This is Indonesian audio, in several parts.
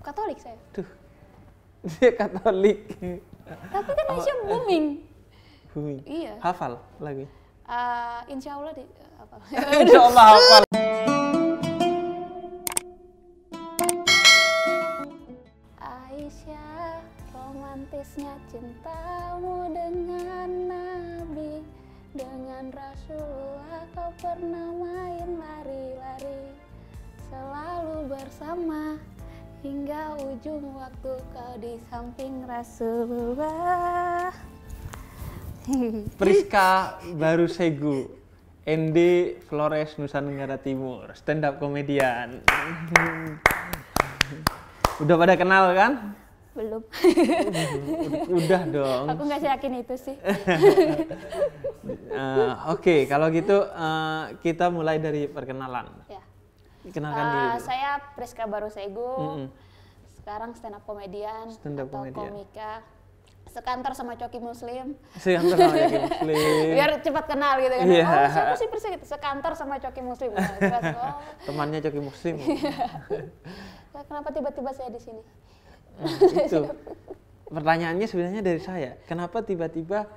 Katolik saya. Tuh, dia Katolik. Tapi kan Aisyah booming. Booming. Iya. Hafal lagi. Insya Allah di apa? Insya Allah hafal. Aisyah, romantisnya cintamu dengan Nabi, dengan Rasulullah kau pernah main lari-lari, selalu bersama hingga ujung waktu kau di samping Rasulullah. Priska Barusegu, ND Flores Nusa Tenggara Timur, stand up komedian. Udah pada kenal kan? Belum. Udah dong. Aku nggak yakin itu sih. Oke, kalau gitu kita mulai dari perkenalan. Ya. Kenalkan diri. Saya Priska Barusegu. Sekarang stand up komedian atau komika. Sekantor sama Coki Muslim. Sekantor sama Coki Muslim. Biar cepat kenal gitu kan. Yeah. Oh, siapa sih Priska gitu? Sekantor sama Coki Muslim. Temannya Coki Muslim. Kenapa tiba-tiba saya di sini? Itu. Pertanyaannya sebenarnya dari saya. Kenapa tiba-tiba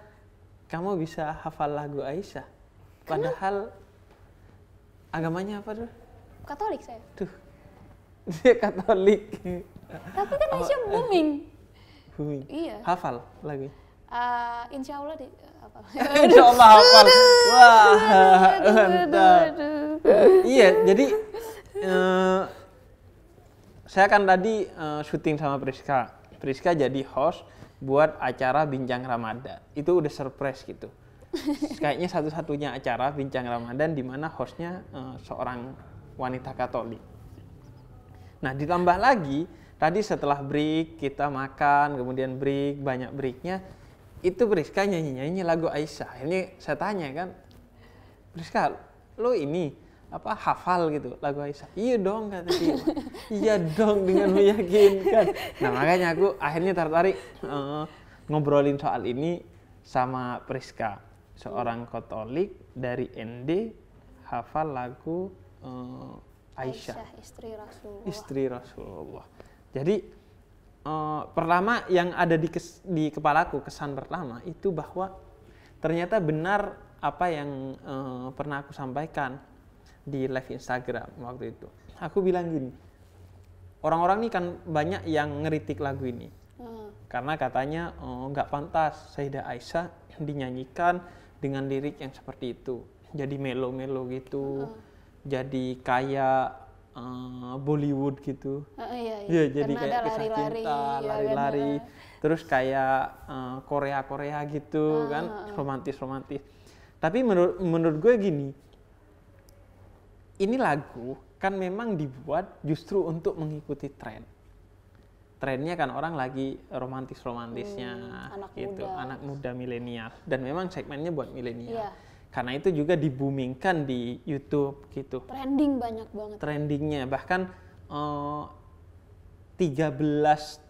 kamu bisa hafal lagu Aisyah? Padahal agamanya apa tuh? Katolik saya. Tuh. Dia Katolik. Tapi kan Aisyah booming. Booming. Iya. Hafal lagi. Insya Allah di apa? Insya Allah hafal. Wah, mantap. Iya, jadi saya kan tadi syuting sama Priska. Priska jadi host buat acara Bincang Ramadan. Itu udah surprise gitu. Kayaknya satu-satunya acara Bincang Ramadan di mana hostnya seorang wanita Katolik. Nah, ditambah lagi tadi setelah break kita makan, kemudian break, banyak breaknya, itu Priska nyanyi lagu Aisyah. Ini saya tanya kan, Priska, lo ini apa hafal gitu lagu Aisyah? Iya dong kata dia. Iya dong dengan meyakinkan. Nah makanya aku akhirnya tertarik ngobrolin soal ini sama Priska, seorang Katolik dari ND, hafal lagu Aisyah, istri Rasulullah. Jadi pertama yang ada di kepalaku, kesan pertama itu bahwa ternyata benar apa yang pernah aku sampaikan di live Instagram waktu itu. Aku bilang gini, orang-orang ini kan banyak yang ngeritik lagu ini karena katanya nggak pantas Sayyidah Aisyah dinyanyikan dengan lirik yang seperti itu, jadi melo-melo gitu, jadi kayak Bollywood gitu. Iya, jadi kayak kisah cinta, lari-lari, terus kayak Korea gitu kan, romantis. Tapi menurut gue gini, ini lagu kan memang dibuat justru untuk mengikuti tren. Trennya kan orang lagi romantisnya gitu, anak muda milenial, dan memang segmennya buat milenial. Yeah. Karena itu juga diboomingkan di YouTube gitu. Trending banyak banget. Trendingnya bahkan 13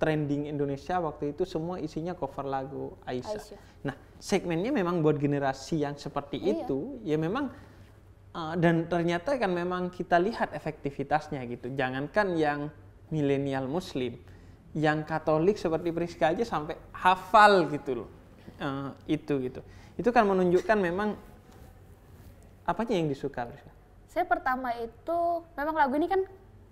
trending Indonesia waktu itu semua isinya cover lagu Aisyah. Nah, segmennya memang buat generasi yang seperti itu, ya memang dan ternyata kan memang kita lihat efektivitasnya gitu. Jangankan yang milenial Muslim, yang Katolik seperti Priska aja sampai hafal gitu loh. Itu kan menunjukkan memang apanya yang disuka Priska? Saya pertama itu memang lagu ini kan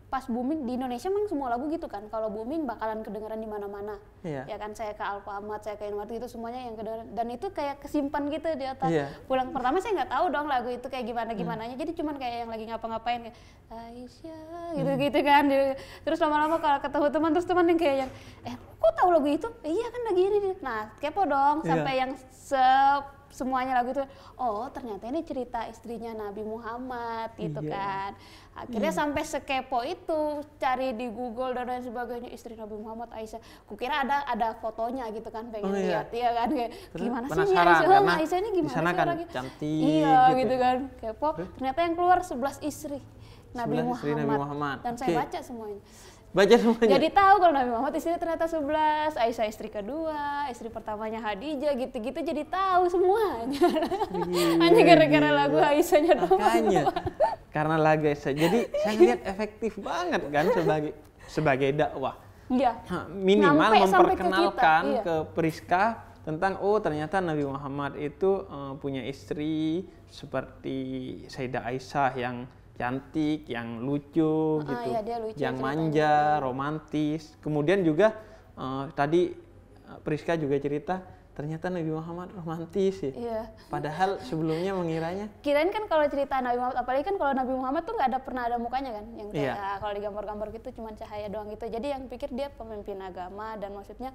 pas booming di Indonesia, memang semua lagu gitu kan. Kalau booming bakalan kedengeran di mana-mana. Yeah. Ya kan, saya ke Alfamart, saya ke Indomaret itu semuanya yang kedengeran, dan itu kayak kesimpan gitu di otak. Yeah. Pulang pertama saya nggak tahu dong lagu itu kayak gimana-gimananya. Jadi cuman kayak yang lagi ngapa-ngapain kayak Aisyah gitu-gitu kan. Terus lama-lama kalau ketemu teman, terus teman yang kayak yang kok tahu lagu itu? Iya kan lagi ini. Nah, kepo dong sampai yang semuanya lagu itu, oh ternyata ini cerita istrinya Nabi Muhammad gitu kan. Akhirnya sampai sekepo itu, cari di Google dan lain sebagainya, istri Nabi Muhammad Aisyah. Kukira ada fotonya gitu kan, pengen lihat ya kan, kayak gimana sih ini Aisyah ini gimana sih kan orangnya? Cantik gitu kan, kepo. Ternyata yang keluar 11 istri Nabi Muhammad. Dan saya baca semuanya. Jadi tahu kalau Nabi Muhammad istrinya ternyata 11, Aisyah istri kedua, istri pertamanya Khadijah, gitu-gitu, jadi tahu semuanya. Hanya gara-gara lagu Aisyahnya doang. Makanya, karena lagu Aisyah. Jadi saya lihat efektif banget kan sebagai dakwah. minimal memperkenalkan ke, ke Priska tentang ternyata Nabi Muhammad itu punya istri seperti Sayyidah Aisyah yang cantik, yang lucu gitu, iya, dia lucu, yang manja, romantis. Kemudian juga tadi Priska juga cerita ternyata Nabi Muhammad romantis ya. Iya. Padahal sebelumnya mengiranya. Kirain kan kalau cerita Nabi Muhammad, apalagi kan kalau Nabi Muhammad tuh nggak pernah ada mukanya kan, yang kayak kalau di gambar-gambar gitu cuma cahaya doang gitu. Jadi yang pikir dia pemimpin agama dan maksudnya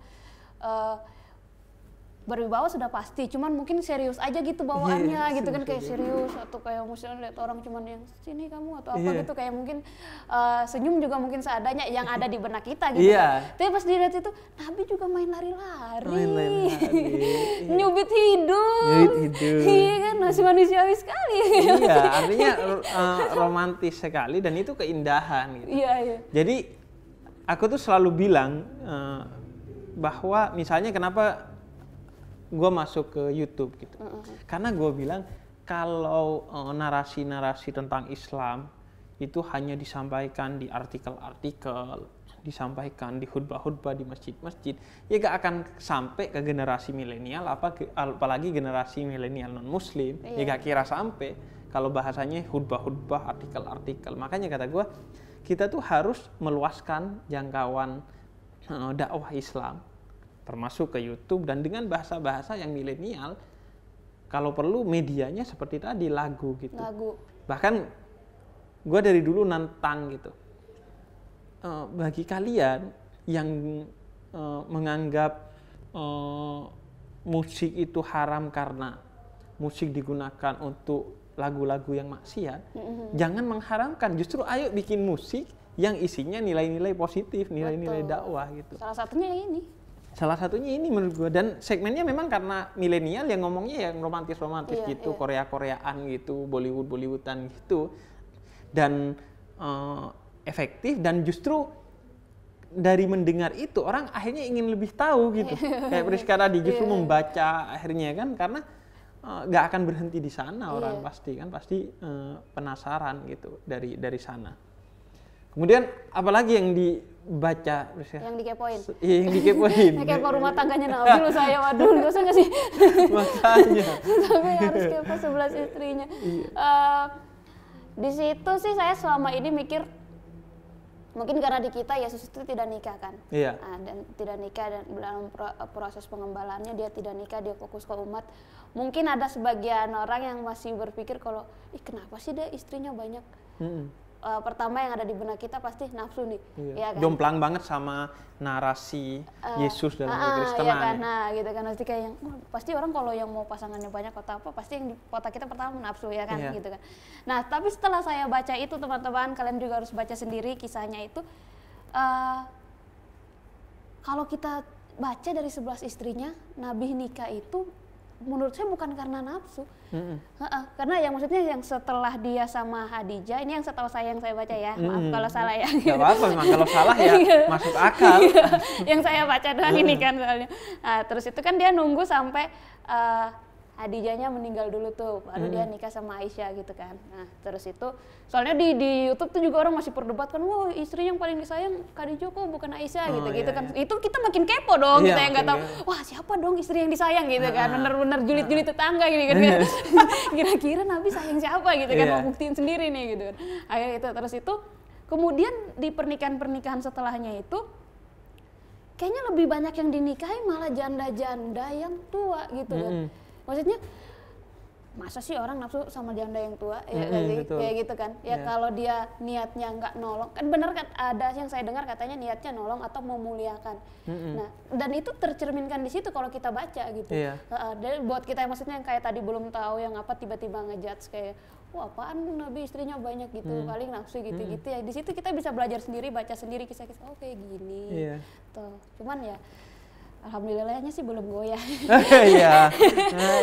berwibawa sudah pasti, cuman mungkin serius aja gitu bawaannya gitu kan, kayak serius atau kayak misalnya lihat orang cuman yang sini kamu atau apa gitu, kayak mungkin senyum juga mungkin seadanya yang ada di benak kita gitu. Tapi pas dilihat itu Nabi juga main lari-lari, nyubit hidung. Iya kan, masih manusiawi sekali. Iya, artinya romantis sekali dan itu keindahan gitu. Iya. Jadi aku tuh selalu bilang bahwa misalnya kenapa gue masuk ke YouTube gitu, karena gue bilang kalau narasi-narasi tentang Islam itu hanya disampaikan di artikel-artikel, disampaikan di khutbah-khutbah di masjid-masjid, ya gak akan sampai ke generasi milenial, apalagi generasi milenial non-muslim, ya gak kira sampai kalau bahasanya khutbah-khutbah, artikel-artikel. Makanya kata gue, kita tuh harus meluaskan jangkauan dakwah Islam, termasuk ke YouTube dan dengan bahasa-bahasa yang milenial. Kalau perlu medianya seperti tadi lagu gitu. Bahkan gue dari dulu nantang gitu. Bagi kalian yang menganggap musik itu haram karena musik digunakan untuk lagu-lagu yang maksiat, jangan mengharamkan. Justru ayo bikin musik yang isinya nilai-nilai positif, nilai-nilai dakwah gitu. Salah satunya ini menurut gue, dan segmennya memang karena milenial yang ngomongnya yang romantis-romantis gitu, Korea-Koreaan gitu, Bollywood-Bollywoodan gitu, dan efektif, dan justru dari mendengar itu orang akhirnya ingin lebih tahu gitu. Kayak Priska tadi justru membaca akhirnya kan, karena nggak akan berhenti di sana orang pasti penasaran gitu dari sana. Kemudian apalagi yang dibaca? Yang dikepoin. Iya, yang dikepoin. Kepo rumah tangganya Nabi lu saya, waduh, dosa nggak sih? Makanya. Sampai harus kepo 11 istrinya. Di situ sih saya selama ini mikir, mungkin karena di kita Yesus itu tidak nikah kan. Iya. Dan tidak nikah, dan dalam proses pengembalaannya dia tidak nikah, dia fokus ke umat. Mungkin ada sebagian orang yang masih berpikir kalau, kenapa sih dia istrinya banyak? Pertama yang ada di benak kita pasti nafsu nih, ya kan? Jomplang banget sama narasi Yesus dalam kekristenan. Iya kan, nah gitu kan, pasti kayak yang pasti orang kalau yang mau pasangannya banyak atau apa, pasti yang di otak kita pertama nafsu, ya kan, gitu kan. Nah tapi setelah saya baca itu, teman-teman kalian juga harus baca sendiri kisahnya itu. Kalau kita baca dari 11 istrinya, Nabi nikah itu menurut saya bukan karena nafsu, karena yang maksudnya yang setelah dia sama Khadijah, ini yang setahu saya yang saya baca ya, maaf kalau salah ya. Gak apa-apa, memang kalau salah ya masuk akal. Yang saya baca doang ini kan soalnya. Nah, terus itu kan dia nunggu sampai Khadijahnya meninggal dulu tuh, baru dia nikah sama Aisyah gitu kan. Nah terus itu, soalnya di YouTube tuh juga orang masih perdebatkan, wah istri yang paling disayang Khadijah kok bukan Aisyah gitu kan. Itu kita makin kepo dong, kita yang nggak tahu, wah siapa dong istri yang disayang gitu kan, bener-bener julid-julid tetangga gitu kan. Kira-kira Nabi sayang siapa gitu kan, mau buktiin sendiri nih gitu kan. Akhirnya itu, terus itu kemudian di pernikahan setelahnya itu, kayaknya lebih banyak yang dinikahi malah janda-janda yang tua gitu kan. Maksudnya masa sih orang nafsu sama janda yang tua, ya sih, kayak gitu kan. Ya kalau dia niatnya nggak nolong, kan bener kan, ada yang saya dengar katanya niatnya nolong atau memuliakan. Nah, dan itu tercerminkan di situ kalau kita baca gitu. Dan buat kita yang maksudnya yang kayak tadi belum tahu yang apa, tiba-tiba ngejudge kayak, wah apaan Nabi istrinya banyak gitu, paling nafsu gitu-gitu ya. Di situ kita bisa belajar sendiri, baca sendiri kisah-kisah, oh kayak gini. Tuh, cuman ya alhamdulillahnya sih belum goyah. Iya.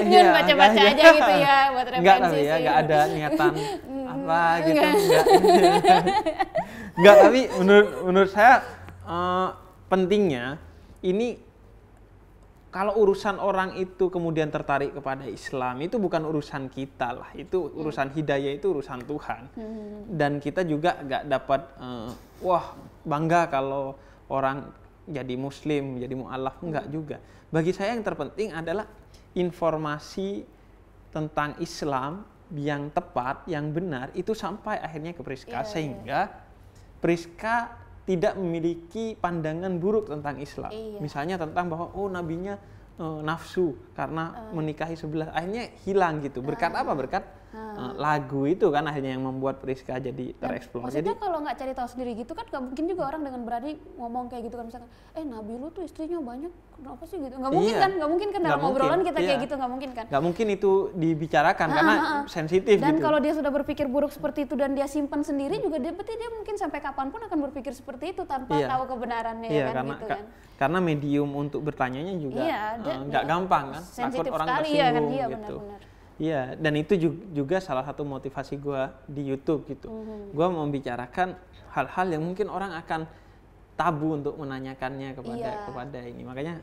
Jangan baca-baca aja gitu ya buat referensi. Enggak tapi ya, enggak ada niatan apa gitu, enggak. Tapi menurut saya pentingnya ini, kalau urusan orang itu kemudian tertarik kepada Islam, itu bukan urusan kita lah, itu urusan hidayah, itu urusan Tuhan. Dan kita juga nggak dapat wah bangga kalau orang jadi muslim, jadi mu'alaf, enggak juga. Bagi saya yang terpenting adalah informasi tentang Islam yang tepat, yang benar itu sampai akhirnya ke Priska, sehingga Priska tidak memiliki pandangan buruk tentang Islam. Misalnya tentang bahwa nabinya nafsu karena menikahi sebelah, akhirnya hilang gitu. Berkat apa? Berkat lagu itu kan akhirnya yang membuat Priska jadi tereksplor. Maksudnya kalau nggak cari tahu sendiri gitu kan nggak mungkin juga orang dengan berani ngomong kayak gitu kan, misalkan Nabi lu tuh istrinya banyak, kenapa sih gitu? Nggak mungkin kan, nggak mungkin kan dalam obrolan kita kayak gitu, nggak mungkin kan? Nggak mungkin itu dibicarakan karena sensitif gitu. Dan kalau dia sudah berpikir buruk seperti itu dan dia simpan sendiri juga, berarti dia mungkin sampai kapanpun akan berpikir seperti itu tanpa tahu kebenarannya kan gitu kan? Karena medium untuk bertanyanya juga nggak gampang kan, takut orang tersinggung gitu. Iya, dan itu juga salah satu motivasi gue di YouTube gitu. Gue membicarakan hal-hal yang mungkin orang akan tabu untuk menanyakannya kepada ini. Makanya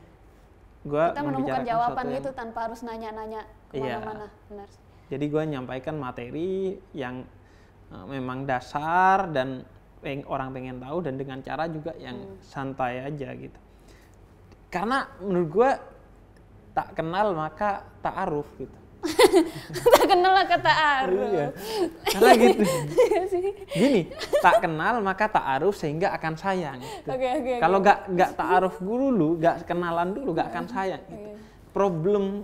gue kita menemukan jawaban gitu tanpa harus nanya-nanya kemana-mana. Benar. Jadi gue menyampaikan materi yang memang dasar dan orang pengen tahu, dan dengan cara juga yang santai aja gitu. Karena menurut gue tak kenal maka ta'aruf gitu. Tak kenal maka ta'aruf. Iya. Karena gitu. Gini, tak kenal maka ta'aruf sehingga akan sayang. Gitu. Kalau nggak ta'aruf dulu, nggak kenalan dulu, nggak akan sayang. Gitu. Problem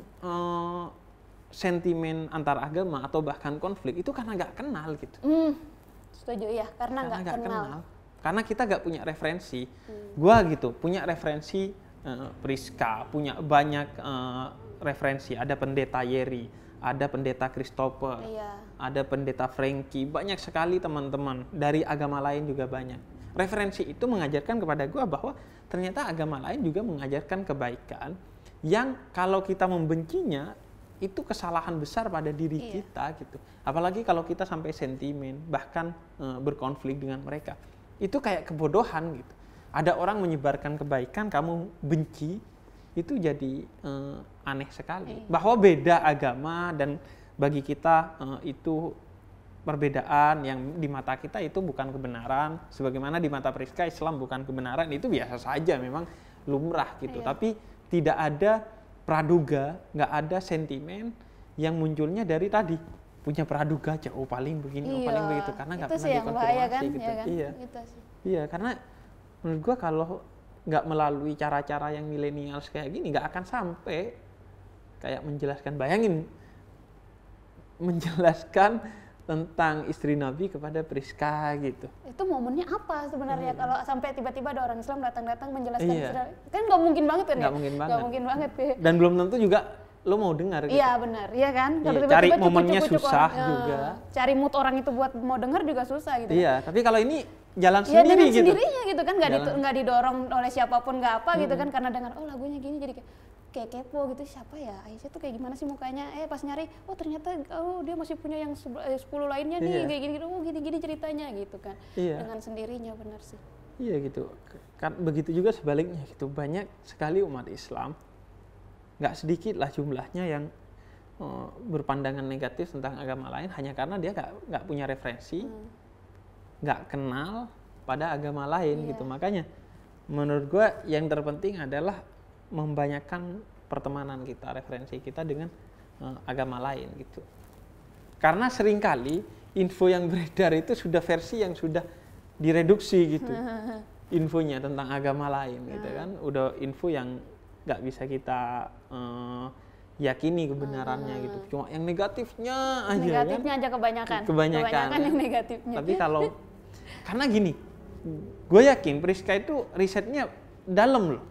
sentimen antar agama atau bahkan konflik itu karena nggak kenal gitu. Setuju ya, karena nggak kenal. Karena kita nggak punya referensi. Gua gitu punya referensi Priska, punya banyak referensi, ada pendeta Yeri, ada pendeta Christopher, ada pendeta Frankie, banyak sekali teman-teman dari agama lain juga banyak. Referensi itu mengajarkan kepada gue bahwa ternyata agama lain juga mengajarkan kebaikan yang kalau kita membencinya itu kesalahan besar pada diri kita gitu. Apalagi kalau kita sampai sentimen, bahkan berkonflik dengan mereka, itu kayak kebodohan gitu. Ada orang menyebarkan kebaikan, kamu benci, itu jadi aneh sekali. Bahwa beda agama dan bagi kita itu perbedaan yang di mata kita itu bukan kebenaran. Sebagaimana di mata Priska Islam bukan kebenaran, itu biasa saja, memang lumrah gitu. Tapi tidak ada praduga, nggak ada sentimen yang munculnya dari tadi. Punya praduga jauh paling begini, paling begitu. Karena nggak pernah dikonfirmasi kan? gitu. Kan? Iya, karena menurut gua kalau nggak melalui cara-cara yang milenial kayak gini nggak akan sampai kayak menjelaskan, bayangin menjelaskan tentang istri Nabi kepada Priska gitu. Itu momennya apa sebenarnya kalau sampai tiba-tiba ada orang Islam datang-datang menjelaskan kan nggak mungkin banget kan ya? Nggak mungkin banget. Dan belum tentu juga lo mau dengar gitu. Iya benar, iya kan? Cari momennya susah juga. Cari mood orang itu buat mau dengar juga susah gitu. Iya, tapi kalau ini jalan sendiri dengan gitu. Sendirinya gitu kan, nggak didorong oleh siapapun, nggak apa gitu kan, karena dengar lagunya gini jadi kayak kepo gitu, siapa ya Aisyah tuh kayak gimana sih mukanya, pas nyari ternyata dia masih punya yang 10 lainnya nih kayak gini gini ceritanya gitu kan. Dengan sendirinya, benar sih. Iya gitu kan, begitu juga sebaliknya gitu, banyak sekali umat Islam, nggak sedikit lah jumlahnya yang berpandangan negatif tentang agama lain hanya karena dia nggak punya referensi, nggak kenal pada agama lain gitu. Makanya menurut gue yang terpenting adalah membanyakkan pertemanan kita, referensi kita dengan agama lain gitu. Karena seringkali info yang beredar itu sudah versi yang sudah direduksi gitu. Infonya tentang agama lain gitu kan, udah info yang nggak bisa kita yakini kebenarannya gitu. Cuma yang negatifnya aja. Negatifnya kan? Aja kebanyakan yang negatifnya. Tapi kalau karena gini, gue yakin Priska itu risetnya dalam loh.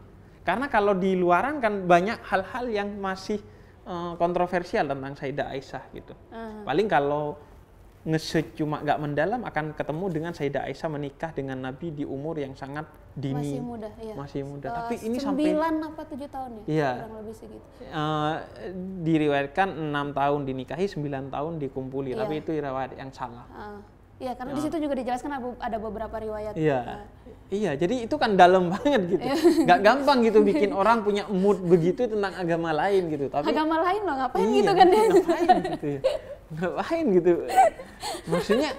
Karena kalau di luaran kan banyak hal-hal yang masih kontroversial tentang Sayyidah Aisyah gitu. Paling kalau nge-search cuma nggak mendalam akan ketemu dengan Sayyidah Aisyah menikah dengan Nabi di umur yang sangat dini. Masih muda. Tapi ini 9 sampai 9 apa 7 tahun ya? Iya. Kurang lebih segitu. Diriwayatkan 6 tahun dinikahi, 9 tahun dikumpuli. Tapi itu riwayat yang salah. Iya, karena di situ juga dijelaskan ada beberapa riwayat. Iya, jadi itu kan dalam banget gitu. Gak gampang gitu bikin orang punya mood begitu tentang agama lain gitu. Tapi agama lain loh, ngapain gitu kan dia? Ngapain gitu ya? Ngapain gitu? Maksudnya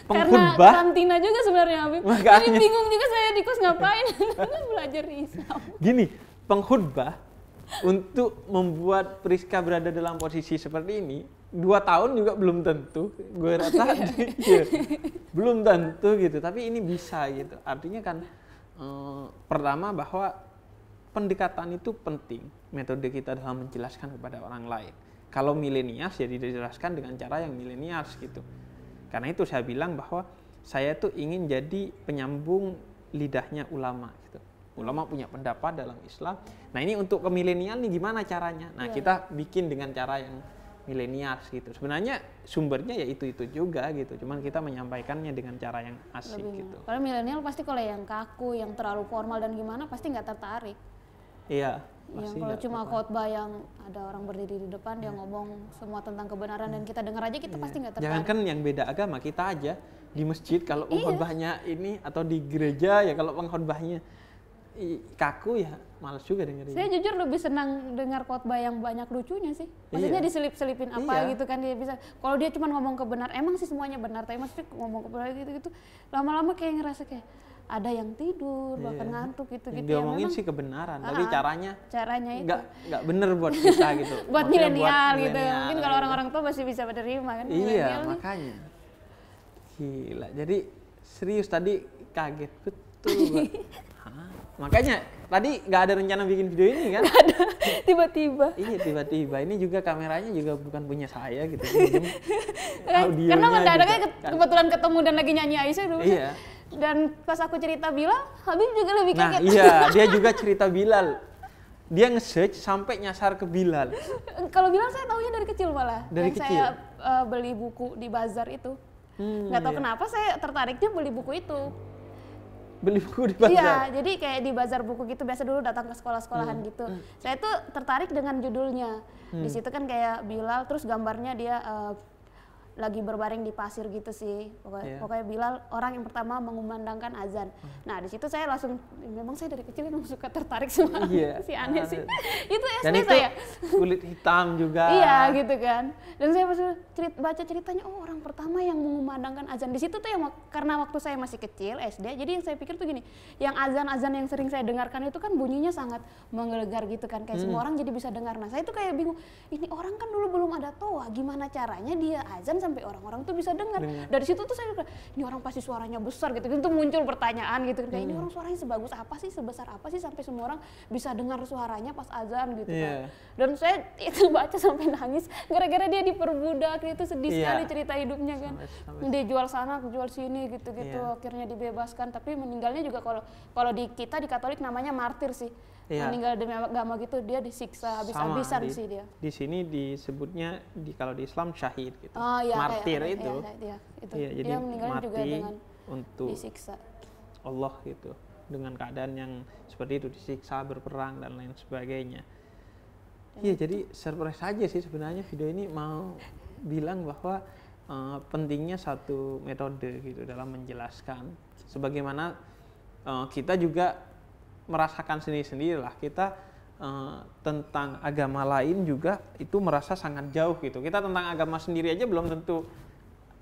pengkhutbah. Karena karantina juga sebenarnya Habib. Makanya. Jadi bingung juga saya di kos ngapain belajar Islam. Gini, pengkhutbah untuk membuat Priska berada dalam posisi seperti ini 2 tahun juga belum tentu. Gue rasa ya, belum tentu gitu. Tapi ini bisa gitu. Artinya kan pertama bahwa pendekatan itu penting. Metode kita dalam menjelaskan kepada orang lain. Kalau milenials ya dijelaskan dengan cara yang milenials gitu. Karena itu saya bilang bahwa saya tuh ingin jadi penyambung lidahnya ulama gitu. Ulama punya pendapat dalam Islam. Nah ini untuk ke milenial nih gimana caranya? Nah kita bikin dengan cara yang milenials gitu. Sebenarnya sumbernya ya itu juga gitu. Cuman kita menyampaikannya dengan cara yang asik gitu. Kalau milenial pasti kalau yang kaku, yang terlalu formal dan gimana pasti nggak tertarik. Iya. Yang kalau cuma khotbah yang ada orang berdiri di depan dia ngomong semua tentang kebenaran dan kita dengar aja kita pasti nggak tertarik. Jangankan yang beda agama, kita aja di masjid kalau pengkhotbahnya ini atau di gereja ya kalau pengkhotbahnya kaku ya malas juga dengerin. Saya jujur lebih senang dengar khotbah yang banyak lucunya sih. Maksudnya diselip-selipin apa gitu kan dia bisa. Kalau dia cuma ngomong kebenaran, emang sih semuanya benar, tapi maksudnya ngomong kebenaran gitu-gitu lama-lama kayak ngerasa kayak ada yang tidur, bahkan ngantuk gitu-gitu. Dia ngomongin sih kebenaran, tapi caranya itu nggak bener buat kita gitu. buat milenial gitu. Mungkin kalau orang-orang tua masih bisa menerima kan. Iya, makanya. Gila. Jadi serius tadi kaget betul. Makanya tadi nggak ada rencana bikin video ini kan? Ada, tiba-tiba. Iya, tiba-tiba. Ini juga kameranya juga bukan punya saya gitu. Karena mendadaknya kebetulan ketemu dan lagi nyanyi Aisyah dulu. Iya. Dan pas aku cerita Bilal, Habib juga lebih kaget. Nah iya, dia juga cerita Bilal. Dia nge-search sampai nyasar ke Bilal. Kalau Bilal saya taunya dari kecil malah. Dari kecil? Saya beli buku di bazar itu. Nggak tahu kenapa saya tertariknya beli buku itu. Beli buku di bazar? Iya, jadi kayak di bazar buku gitu, biasa dulu datang ke sekolah-sekolahan gitu. Saya tuh tertarik dengan judulnya. Di situ kan kayak Bilal, terus gambarnya dia lagi berbaring di pasir gitu sih. Pokoknya Bilal orang yang pertama mengumandangkan azan. Nah di situ saya langsung, memang saya dari kecil memang suka tertarik sama si aneh sih. Itu SD dan itu saya. Kulit hitam juga. Iya gitu kan. Dan saya pas baca ceritanya, oh orang pertama yang mengumandangkan azan. Di situ tuh yang karena waktu saya masih kecil SD, jadi yang saya pikir tuh gini, yang azan-azan yang sering saya dengarkan itu kan bunyinya sangat menggelegar gitu kan, kayak semua orang jadi bisa dengar. Nah saya tuh kayak bingung, ini orang kan dulu belum ada toa, gimana caranya dia azan sampai orang-orang tuh bisa dengar. Dari situ tuh saya bilang, ini orang pasti suaranya besar gitu. Itu muncul pertanyaan gitu. Kayak ini orang suaranya sebagus apa sih, sebesar apa sih sampai semua orang bisa dengar suaranya pas azan gitu kan. Dan saya itu baca sampai nangis gara-gara dia diperbudak, itu sedih sekali cerita hidupnya kan. Dia jual sana, jual sini gitu-gitu. Akhirnya dibebaskan, tapi meninggalnya juga kalau di kita di Katolik namanya martir sih. Meninggal demi agama gitu, dia disiksa habis-habisan sih dia. Di sini disebutnya kalau di Islam syahid gitu. Martir itu. Iya, jadi dia meninggalnya juga dengan untuk disiksa Allah gitu. Dengan keadaan yang seperti itu, disiksa, berperang dan lain sebagainya. Iya, jadi surprise aja sih sebenarnya video ini mau bilang bahwa pentingnya satu metode gitu dalam menjelaskan. Sebagaimana kita juga merasakan sendiri-sendiri lah, kita tentang agama lain juga itu merasa sangat jauh gitu. Kita tentang agama sendiri aja belum tentu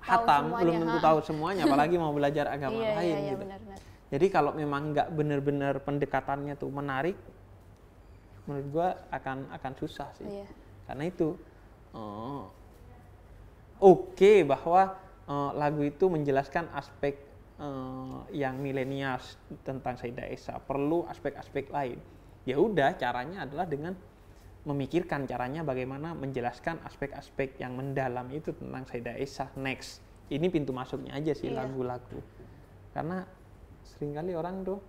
hatam, belum tentu tahu semuanya, apalagi mau belajar agama lain gitu. Benar. Jadi kalau memang nggak benar-benar pendekatannya tuh menarik, menurut gua akan susah sih. Karena itu oke bahwa lagu itu menjelaskan aspek yang milenials tentang Sayyidah Aisyah, perlu aspek-aspek lain. Ya udah, caranya adalah dengan memikirkan caranya bagaimana menjelaskan aspek-aspek yang mendalam itu tentang Sayyidah Aisyah. Next, ini pintu masuknya aja sih lagu-lagu. Karena seringkali orang tuh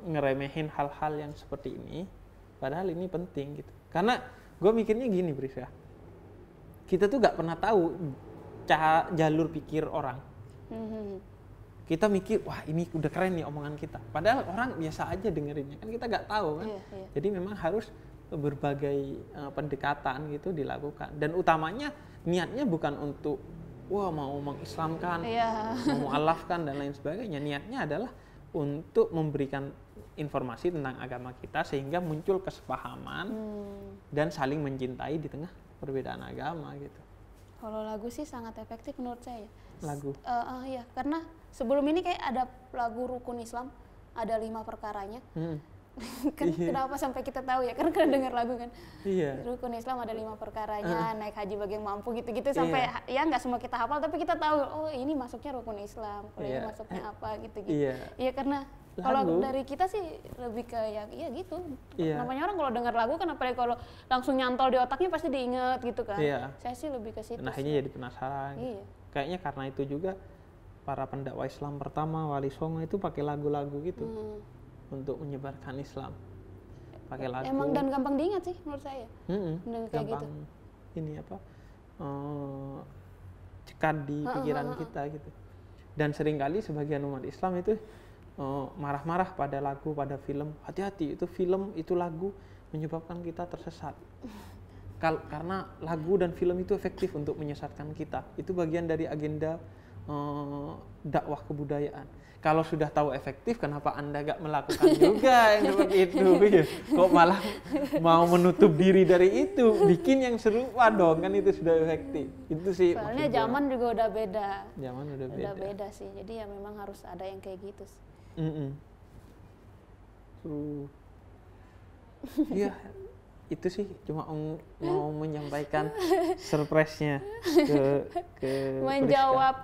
ngeremehin hal-hal yang seperti ini, padahal ini penting gitu. Karena gue mikirnya gini, Priska, kita tuh gak pernah tahu jalur pikir orang. Kita mikir, wah ini udah keren nih omongan kita. Padahal orang biasa aja dengerinnya, kan kita nggak tahu kan. Jadi memang harus berbagai pendekatan gitu dilakukan. Dan utamanya niatnya bukan untuk, wah mau mengislamkan, mau mu'alafkan dan lain sebagainya. Niatnya adalah untuk memberikan informasi tentang agama kita sehingga muncul kesepahaman dan saling mencintai di tengah perbedaan agama gitu. Kalau lagu sih sangat efektif menurut saya. Lagu? Iya, karena sebelum ini kayak ada lagu Rukun Islam, ada 5 perkaranya. Kan kenapa sampai kita tahu ya, karena dengar lagu kan. Iya. Rukun Islam ada 5 perkaranya, naik haji bagi yang mampu gitu-gitu sampai ya nggak semua kita hafal, tapi kita tahu oh ini masuknya Rukun Islam, kalau ini masuknya apa gitu-gitu. Iya, karena kalau dari kita sih lebih ke ya gitu. Namanya orang kalau dengar lagu kan apalagi kalau langsung nyantol di otaknya pasti diinget gitu kan. Saya sih lebih ke situ. Nah, akhirnya jadi penasaran. Kayaknya karena itu juga para pendakwa Islam pertama, Wali Songo itu pakai lagu-lagu gitu untuk menyebarkan Islam. Pakai lagu. Emang dan gampang diingat sih menurut saya. Kayak gampang gitu. Ini apa? Cekat di pikiran kita gitu. Dan seringkali sebagian umat Islam itu marah-marah pada lagu, pada film. Hati-hati, itu film, itu lagu menyebabkan kita tersesat. Karena lagu dan film itu efektif untuk menyesatkan kita. Itu bagian dari agenda dakwah kebudayaan. Kalau sudah tahu efektif, kenapa Anda gak melakukan juga yang seperti itu? Ya? Kok malah mau menutup diri dari itu? Bikin yang serupa dong, kan itu sudah efektif. Itu sih. Soalnya zaman juga udah beda. Zaman udah beda sih. Jadi ya memang harus ada yang kayak gitu sih. Iya, itu sih cuma mau menyampaikan surprise-nya ke menjawab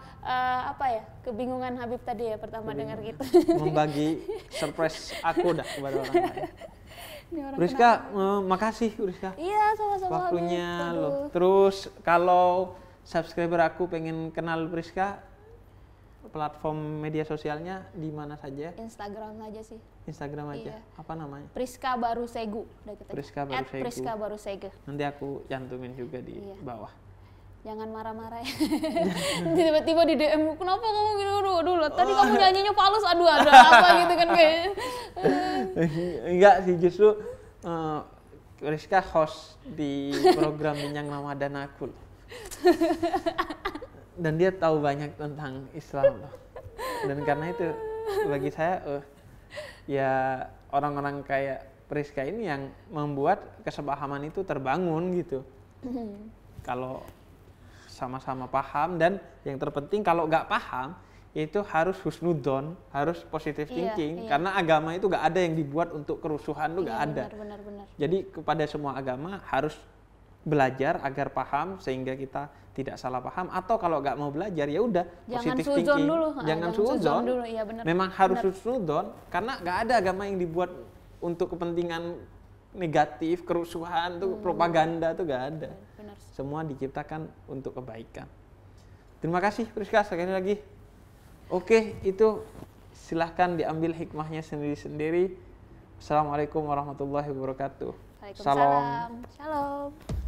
kebingungan Habib tadi ya pertama dengar gitu. Membagi surprise aku dah kepada orang lain. Priska, makasih Priska. Iya, sama-sama. Waktunya loh. Terus kalau subscriber aku pengen kenal Priska, platform media sosialnya di mana saja? Instagram aja sih. Instagram aja. Iya. Apa namanya? Priska Barusegu. Priska Barusegu. Nanti aku cantumin juga di bawah. Jangan marah-marah ya. Tiba-tiba di DM, kenapa kamu gini dulu? Tadi kamu nyanyinya falus, aduh ada apa gitu kan kayaknya. Enggak sih, justru Priska host di program Bincang Ramadan aku. Dan dia tahu banyak tentang Islam loh. Dan karena itu bagi saya ya orang-orang kayak Priska ini yang membuat kesepahaman itu terbangun gitu. Kalau sama-sama paham, dan yang terpenting kalau nggak paham itu harus husnudon, harus positive thinking. Karena agama itu nggak ada yang dibuat untuk kerusuhan, itu nggak ada. Benar. Jadi kepada semua agama harus belajar agar paham sehingga kita tidak salah paham, atau kalau nggak mau belajar ya udah positive thinking. Jangan suudzon dulu. Iya, benar. Memang harus husnudon, karena nggak ada agama yang dibuat untuk kepentingan negatif, kerusuhan tuh, propaganda tuh nggak ada. Benar. Semua diciptakan untuk kebaikan. Terima kasih Priska sekali lagi. Oke, itu silahkan diambil hikmahnya sendiri-sendiri. Assalamualaikum warahmatullahi wabarakatuh. Waalaikumsalam. Shalom.